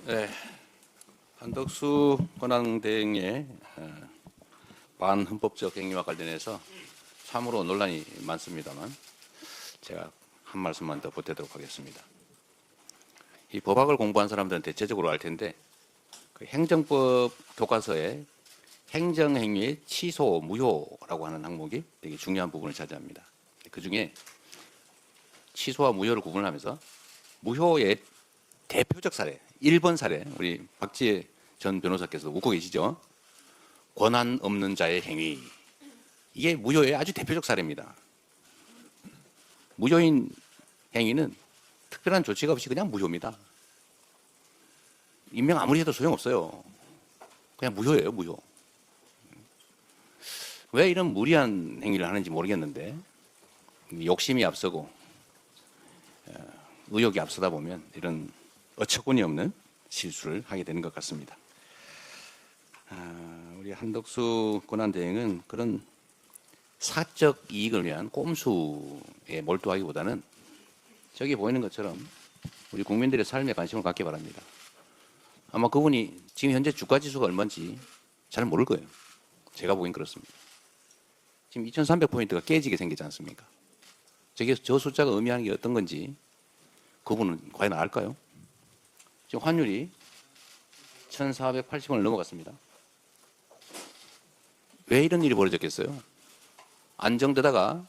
네, 한덕수 권한대행의 반헌법적 행위와 관련해서 참으로 논란이 많습니다만 제가 한 말씀만 더 보태도록 하겠습니다. 이 법학을 공부한 사람들은 대체적으로 알 텐데 그 행정법 교과서에 행정행위의 취소, 무효라고 하는 항목이 되게 중요한 부분을 차지합니다. 그 중에 취소와 무효를 구분하면서 무효의 대표적 사례, 1번 사례, 우리 박지혜 전 변호사께서 웃고 계시죠? 권한 없는 자의 행위. 이게 무효의 아주 대표적 사례입니다. 무효인 행위는 특별한 조치가 없이 그냥 무효입니다. 임명 아무리 해도 소용없어요. 그냥 무효예요, 무효. 왜 이런 무리한 행위를 하는지 모르겠는데 욕심이 앞서고 의욕이 앞서다 보면 이런 어처구니 없는 실수를 하게 되는 것 같습니다. 우리 한덕수 권한대행은 그런 사적 이익을 위한 꼼수에 몰두하기보다는 저기 보이는 것처럼 우리 국민들의 삶에 관심을 갖기 바랍니다. 아마 그분이 지금 현재 주가지수가 얼마인지 잘 모를 거예요. 제가 보기엔 그렇습니다. 지금 2300포인트가 깨지게 생기지 않습니까? 저 숫자가 의미하는 게 어떤 건지 그분은 과연 알까요? 지금 환율이 1480원을 넘어갔습니다. 왜 이런 일이 벌어졌겠어요? 안정되다가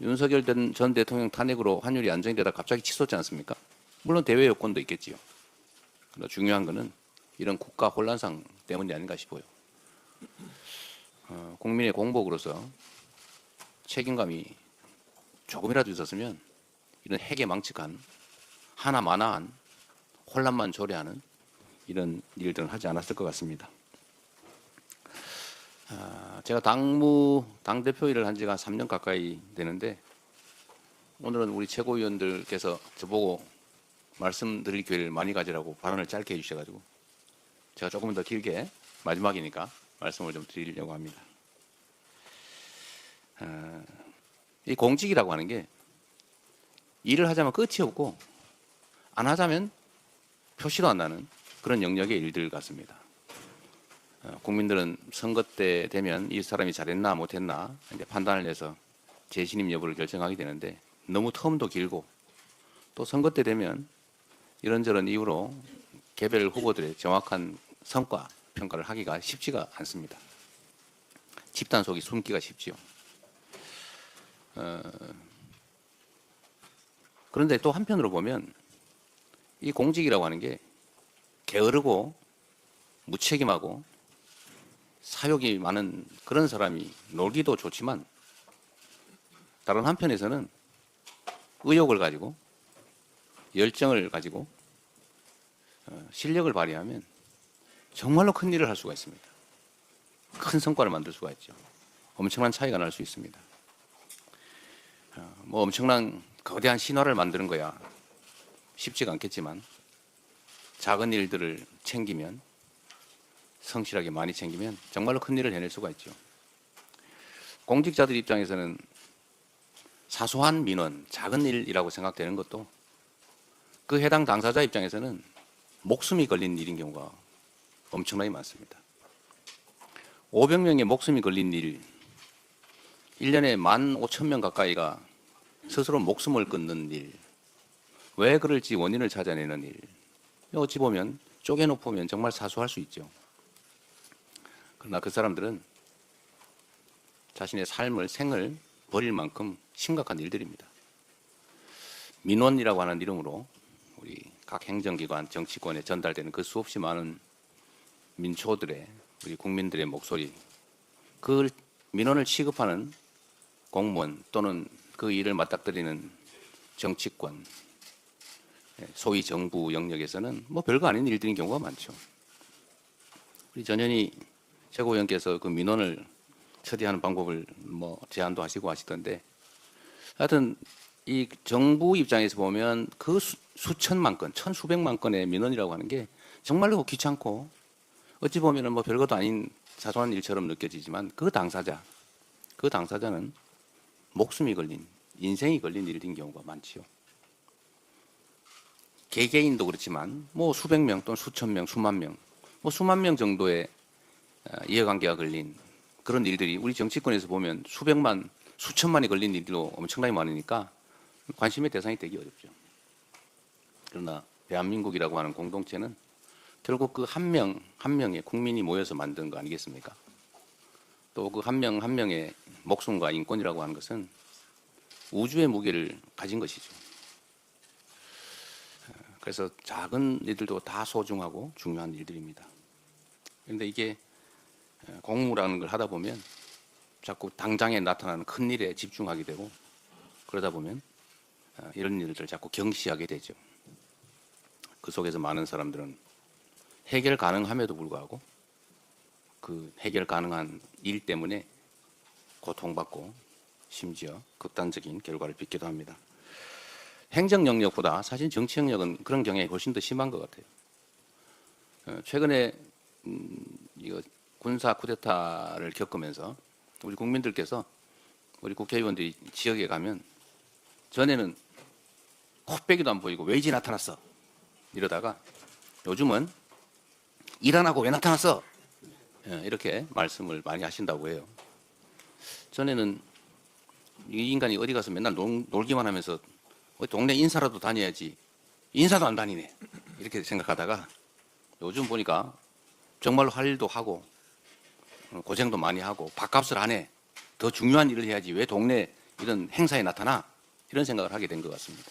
윤석열 전 대통령 탄핵으로 환율이 안정되다가 갑자기 치솟지 않습니까? 물론 대외 요건도 있겠지요. 그러나 중요한 것은 이런 국가 혼란상 때문이 아닌가 싶어요. 국민의 공복으로서 책임감이 조금이라도 있었으면 이런 핵에 망측한 하나마나한 혼란만 초래하는 이런 일들은 하지 않았을 것 같습니다. 제가 당대표 일을 한 지가 3년 가까이 되는데 오늘은 우리 최고위원들께서 저보고 말씀드릴 기회를 많이 가지라고 발언을 짧게 해주셔가지고 제가 조금 더 길게 마지막이니까 말씀을 좀 드리려고 합니다. 이 공직이라고 하는 게 일을 하자면 끝이 없고 안 하자면 표시도 안 나는 그런 영역의 일들 같습니다. 국민들은 선거 때 되면 이 사람이 잘했나 못했나 이제 판단을 해서 재신임 여부를 결정하게 되는데 너무 텀도 길고 또 선거 때 되면 이런저런 이유로 개별 후보들의 정확한 성과 평가를 하기가 쉽지가 않습니다. 집단 속이 숨기가 쉽지요. 그런데 또 한편으로 보면 이 공직이라고 하는 게 게으르고 무책임하고 사욕이 많은 그런 사람이 놀기도 좋지만 다른 한편에서는 의욕을 가지고 열정을 가지고 실력을 발휘하면 정말로 큰 일을 할 수가 있습니다. 큰 성과를 만들 수가 있죠. 엄청난 차이가 날 수 있습니다. 뭐 엄청난 거대한 신화를 만드는 거야 쉽지가 않겠지만 작은 일들을 챙기면 성실하게 많이 챙기면 정말로 큰 일을 해낼 수가 있죠. 공직자들 입장에서는 사소한 민원, 작은 일이라고 생각되는 것도 그 해당 당사자 입장에서는 목숨이 걸린 일인 경우가 엄청나게 많습니다. 500명의 목숨이 걸린 일, 1년에 15,000명 가까이가 스스로 목숨을 끊는 일, 왜 그럴지 원인을 찾아내는 일, 어찌 보면 쪼개놓으면 정말 사소할 수 있죠. 그러나 그 사람들은 자신의 삶을, 생을 버릴 만큼 심각한 일들입니다. 민원이라고 하는 이름으로 우리 각 행정기관, 정치권에 전달되는 그 수없이 많은 민초들의, 우리 국민들의 목소리, 그 민원을 취급하는 공무원 또는 그 일을 맞닥뜨리는 정치권, 소위 정부 영역에서는 뭐 별거 아닌 일들인 경우가 많죠. 우리 전현희 최고위원께서 그 민원을 처리하는 방법을 뭐 제안도 하시고 하시던데 하여튼 이 정부 입장에서 보면 그 수천만 건, 천수백만 건의 민원이라고 하는 게 정말로 귀찮고 어찌 보면 뭐 별것도 아닌 사소한 일처럼 느껴지지만 그 당사자는 목숨이 걸린, 인생이 걸린 일인 경우가 많지요. 개개인도 그렇지만 뭐 수백 명 또는 수천 명, 수만 명, 뭐 수만 명 정도의 이해관계가 걸린 그런 일들이 우리 정치권에서 보면 수백만, 수천만이 걸린 일들도 엄청나게 많으니까 관심의 대상이 되기 어렵죠. 그러나 대한민국이라고 하는 공동체는 결국 그 한 명 한 명의 국민이 모여서 만든 거 아니겠습니까? 또 그 한 명 한 명의 목숨과 인권이라고 하는 것은 우주의 무게를 가진 것이죠. 그래서 작은 일들도 다 소중하고 중요한 일들입니다. 그런데 이게 공무라는 걸 하다 보면 자꾸 당장에 나타나는 큰 일에 집중하게 되고 그러다 보면 이런 일들을 자꾸 경시하게 되죠. 그 속에서 많은 사람들은 해결 가능함에도 불구하고 그 해결 가능한 일 때문에 고통받고 심지어 극단적인 결과를 빚기도 합니다. 행정 영역보다 사실 정치 영역은 그런 경향이 훨씬 더 심한 것 같아요. 최근에 이거 군사 쿠데타를 겪으면서 우리 국민들께서 우리 국회의원들이 지역에 가면 전에는 코빼기도 안 보이고 왜 이제 나타났어 이러다가 요즘은 일 안 하고 왜 나타났어 이렇게 말씀을 많이 하신다고 해요. 전에는 이 인간이 어디 가서 맨날 놀기만 하면서 동네 인사라도 다녀야지 인사도 안 다니네 이렇게 생각하다가 요즘 보니까 정말로 할 일도 하고 고생도 많이 하고 밥값을 안 해. 더 중요한 일을 해야지 왜 동네 이런 행사에 나타나 이런 생각을 하게 된 것 같습니다.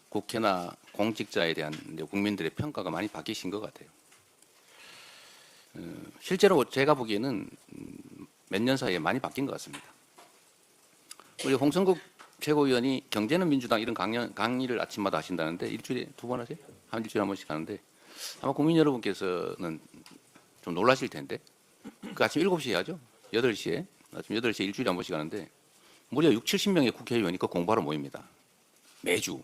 국회나 공직자에 대한 국민들의 평가가 많이 바뀌신 것 같아요. 실제로 제가 보기에는 몇 년 사이에 많이 바뀐 것 같습니다. 우리 홍성국 최고위원이 경제는 민주당 이런 강의를 아침마다 하신다는데 일주일에 2번 하세요? 한 일주일에 한 번씩 하는데 아마 국민 여러분께서는 좀 놀라실 텐데 그 아침 7시에 하죠? 8시에 아침 8시에 일주일에 한 번씩 하는데 무려 6, 70명의 국회의원이 그 공부하러 모입니다. 매주.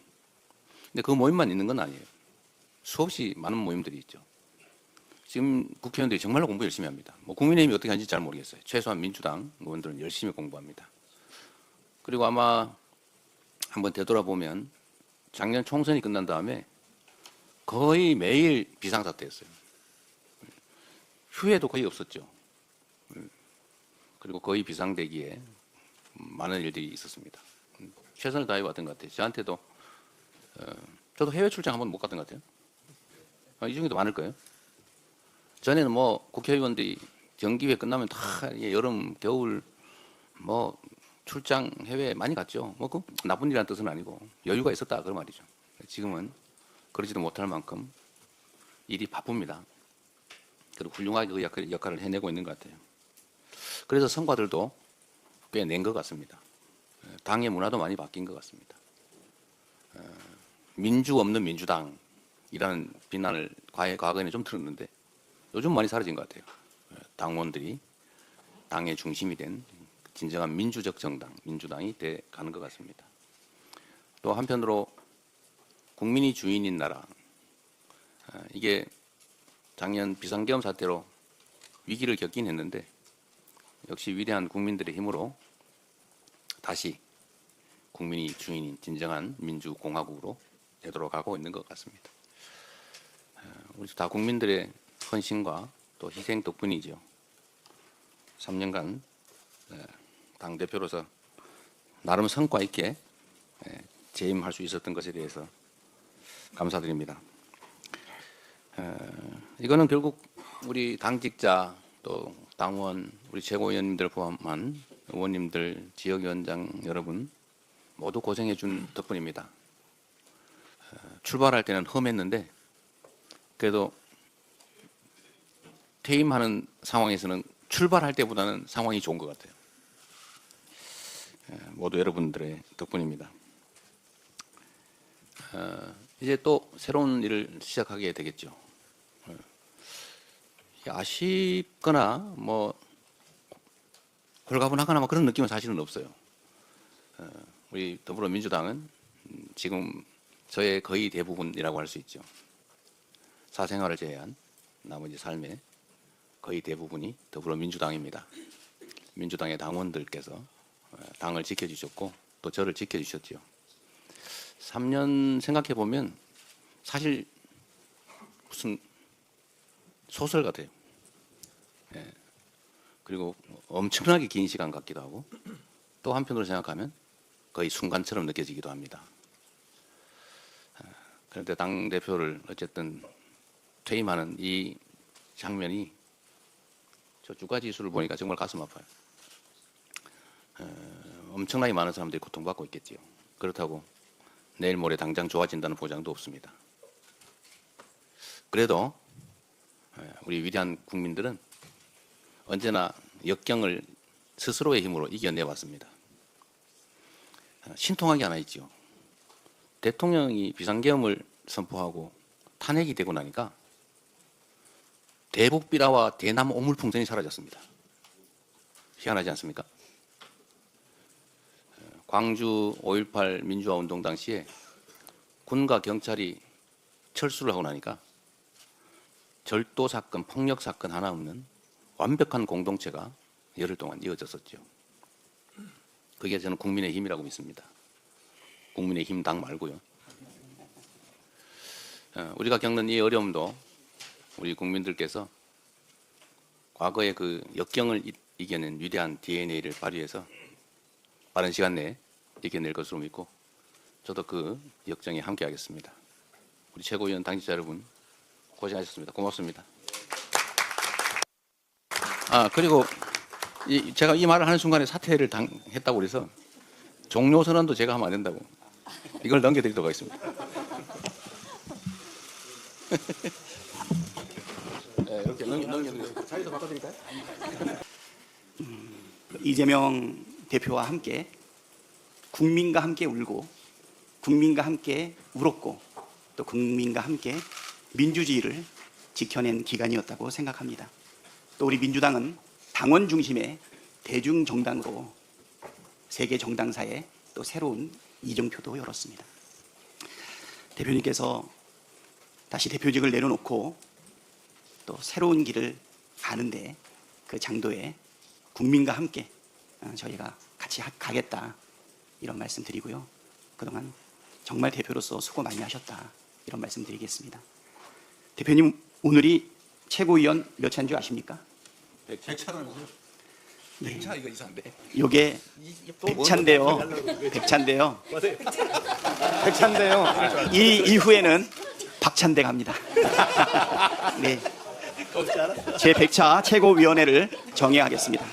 근데 그 모임만 있는 건 아니에요. 수없이 많은 모임들이 있죠. 지금 국회의원들이 정말로 공부 열심히 합니다. 뭐 국민의힘이 어떻게 하는지 잘 모르겠어요. 최소한 민주당 의원들은 열심히 공부합니다. 그리고 아마 한번 되돌아보면 작년 총선이 끝난 다음에 거의 매일 비상사태였어요. 휴회도 거의 없었죠. 그리고 거의 비상대기에 많은 일들이 있었습니다. 최선을 다해왔던 것 같아요. 저한테도 저도 해외 출장 한번 못 갔던 것 같아요. 이 중에도 많을 거예요. 전에는 뭐 국회의원들이 정기회 끝나면 다 여름, 겨울 뭐 출장 해외 많이 갔죠. 뭐 그 나쁜 일이라는 뜻은 아니고 여유가 있었다 그런 말이죠. 지금은 그러지도 못할 만큼 일이 바쁩니다. 그리고 훌륭하게 그 역할을 해내고 있는 것 같아요. 그래서 성과들도 꽤 낸 것 같습니다. 당의 문화도 많이 바뀐 것 같습니다. 민주 없는 민주당이라는 비난을 과거에는 좀 들었는데 요즘 많이 사라진 것 같아요. 당원들이 당의 중심이 된 진정한 민주적 정당, 민주당이 돼 가는 것 같습니다. 또 한편으로 국민이 주인인 나라, 이게 작년 비상계엄 사태로 위기를 겪긴 했는데 역시 위대한 국민들의 힘으로 다시 국민이 주인인 진정한 민주공화국으로 되도록 하고 있는 것 같습니다. 우리 다 국민들의 헌신과 또 희생 덕분이죠. 3년간 당대표로서 나름 성과 있게 재임할 수 있었던 것에 대해서 감사드립니다. 이거는 결국 우리 당직자 또 당원, 우리 최고위원님들 포함한 의원님들, 지역위원장 여러분 모두 고생해 준 덕분입니다. 출발할 때는 험했는데 그래도 퇴임하는 상황에서는 출발할 때보다는 상황이 좋은 것 같아요. 모두 여러분들의 덕분입니다. 이제 또 새로운 일을 시작하게 되겠죠. 아쉽거나 뭐 홀가분하거나 뭐 그런 느낌은 사실은 없어요. 우리 더불어민주당은 지금 저의 거의 대부분이라고 할 수 있죠. 사생활을 제외한 나머지 삶의 거의 대부분이 더불어민주당입니다. 민주당의 당원들께서 당을 지켜주셨고 또 저를 지켜주셨죠. 3년 생각해 보면 사실 무슨 소설 같아요. 예. 그리고 엄청나게 긴 시간 같기도 하고 또 한편으로 생각하면 거의 순간처럼 느껴지기도 합니다. 그런데 당대표를 어쨌든 퇴임하는 이 장면이 저 주가 지수를 보니까 정말 가슴 아파요. 엄청나게 많은 사람들이 고통받고 있겠지요. 그렇다고 내일 모레 당장 좋아진다는 보장도 없습니다. 그래도 우리 위대한 국민들은 언제나 역경을 스스로의 힘으로 이겨내왔습니다. 신통한 게 하나 있죠. 대통령이 비상계엄을 선포하고 탄핵이 되고 나니까 대북 비라와 대남 오물풍선이 사라졌습니다. 희한하지 않습니까? 광주 5.18 민주화 운동 당시에 군과 경찰이 철수를 하고 나니까 절도 사건, 폭력 사건 하나 없는 완벽한 공동체가 열흘 동안 이어졌었죠. 그게 저는 국민의 힘이라고 믿습니다. 국민의 힘 당 말고요. 우리가 겪는 이 어려움도 우리 국민들께서 과거의 그 역경을 이겨낸 위대한 DNA를 발휘해서 빠른 시간 내에 이겨낼 것으로 믿고 저도 그 역정에 함께하겠습니다. 우리 최고위원 당직자 여러분 고생하셨습니다. 고맙습니다. 그리고 제가 이 말을 하는 순간에 사퇴를 당했다고 그래서 종료 선언도 제가 하면 안 된다고 이걸 넘겨드리도록 하겠습니다. 네, 이렇게 넘겨드리겠습니다. 자리도 바꿔드릴까요? 이재명 대표와 함께 국민과 함께 울고 국민과 함께 울었고 또 국민과 함께 민주주의를 지켜낸 기간이었다고 생각합니다. 또 우리 민주당은 당원 중심의 대중정당으로 세계 정당사에 또 새로운 이정표도 열었습니다. 대표님께서 다시 대표직을 내려놓고 또 새로운 길을 가는데 그 장도에 국민과 함께 저희가 같이 가겠다 이런 말씀 드리고요. 그동안 정말 대표로서 수고 많이 하셨다 이런 말씀 드리겠습니다. 대표님 오늘이 최고위원 몇 차인 줄 아십니까? 100차는 네. 100차 이거 이상한데. 요게 100차인데요. 100차인데요. 100차인데요. 이 이후에는 박찬대 갑니다. 네. 제 100차 최고위원회를 정의하겠습니다.